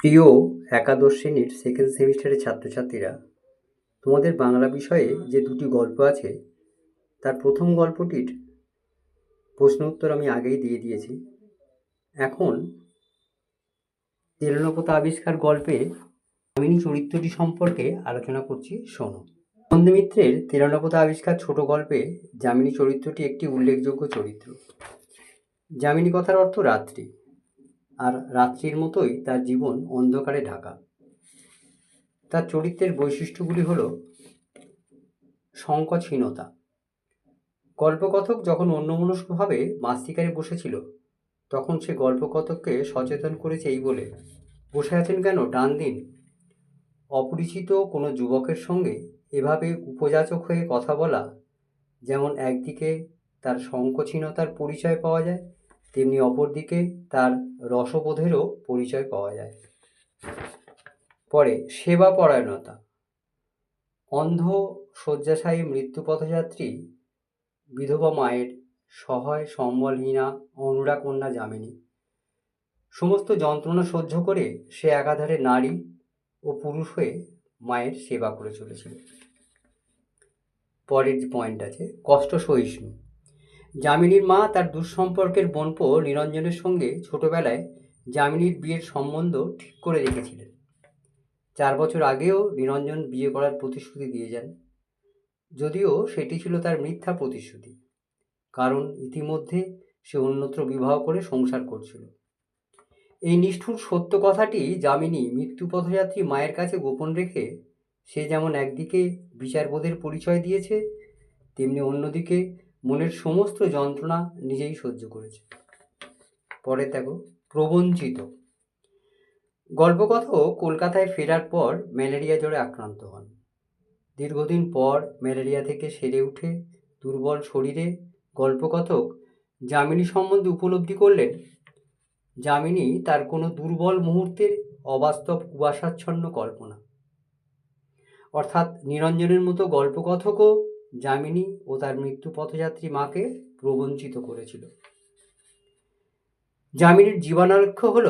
প্রিয় একাদশ শ্রেণীর সেকেন্ড সেমিস্টারের ছাত্রছাত্রীরা, তোমাদের বাংলা বিষয়ে যে দুটি গল্প আছে তার প্রথম গল্পটির প্রশ্ন উত্তর আমি আগেই দিয়ে দিয়েছি। এখন তেলনপতা আবিষ্কার গল্পে যামিনী চরিত্রটি সম্পর্কে আলোচনা করছি, শোনো। বন্দেমিত্রের তেলনপতা আবিষ্কার ছোট গল্পে যামিনী চরিত্রটি একটি উল্লেখযোগ্য চরিত্র। যামিনী কথার অর্থ রাত্রি, আর রাত্রির মতোই তার জীবন অন্ধকারে ঢাকা। তার চরিত্রের বৈশিষ্ট্যগুলি হল সংকোচহীনতা। গল্পকথক যখন অন্যমনস্কভাবে মাছ শিকারে বসেছিল, তখন সে গল্পকথককে সচেতন করেছে এই বলে, বসে আছেন কেন, ডান দিন। অপরিচিত কোনো যুবকের সঙ্গে এভাবে উপযাচক হয়ে কথা বলা যেমন একদিকে তার সংকোচহীনতার পরিচয় পাওয়া যায়, তেমনি অপরদিকে তার রসবোধেরও পরিচয় পাওয়া যায়। পরে সেবা পরায়ণতা। অন্ধ শয্যাশায়ী মৃত্যুপথযাত্রী বিধবা মায়ের সহায় সম্বলহীনা অনুরাগ কন্যা যামিনী সমস্ত যন্ত্রণা সহ্য করে সে একাধারে নারী ও পুরুষ হয়ে মায়ের সেবা করে চলেছিল। পরের যে পয়েন্ট আছে, কষ্ট সহিষ্ণু। যামিনীর মা তার দুঃসম্পর্কের বোনপো নিরঞ্জনের সঙ্গে ছোটবেলায় যামিনীর বিয়ের সম্বন্ধ ঠিক করে রেখেছিলেন। 4 বছর আগেও নিরঞ্জন বিয়ে করার প্রতিশ্রুতি দিয়ে যান, যদিও সেটি ছিল তার মিথ্যা প্রতিশ্রুতি, কারণ ইতিমধ্যে সে অন্যত্র বিবাহ করে সংসার করছিল। এই নিষ্ঠুর সত্য কথাটি যামিনী মৃত্যুপথযাত্রী মায়ের কাছে গোপন রেখে সে যেমন একদিকে বিচারবোধের পরিচয় দিয়েছে, তেমনি অন্যদিকে মনের সমস্ত যন্ত্রণা নিজেই সহ্য করেছে। পরে দেখো, প্রবঞ্চিত। গল্পকথক কলকাতায় ফেরার পর ম্যালেরিয়া জ্বরে আক্রান্ত হন। দীর্ঘদিন পর ম্যালেরিয়া থেকে সেরে উঠে দুর্বল শরীরে গল্পকথক যামিনী সম্বন্ধে উপলব্ধি করলেন যামিনী তার কোনো দুর্বল মুহূর্তের অবাস্তব কুয়াশাচ্ছন্ন কল্পনা। অর্থাৎ নিরঞ্জনের মতো গল্পকথকও যামিনী ও তার মৃত্যুপথযাত্রী মাকে প্রবঞ্চিত করেছিল। যামিনীর জীবনালক্ষ্য হল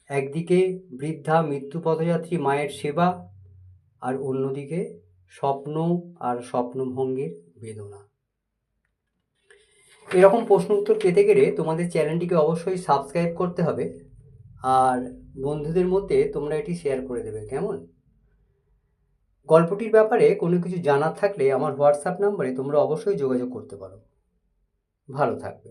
একদিকে বৃদ্ধা মৃত্যুপথযাত্রী মায়ের সেবা, আর অন্যদিকে স্বপ্ন আর স্বপ্নভঙ্গের বেদনা। এরকম প্রশ্ন উত্তর পেতে গেলে তোমাদের চ্যানেলটিকে অবশ্যই সাবস্ক্রাইব করতে হবে, আর বন্ধুদের মধ্যে তোমরা এটি শেয়ার করে দেবে, কেমন? গল্পটির ব্যাপারে কোনো কিছু জানার থাকলে আমার হোয়াটসঅ্যাপ নম্বরে তোমরা অবশ্যই যোগাযোগ করতে পারো। ভালো থাকবে।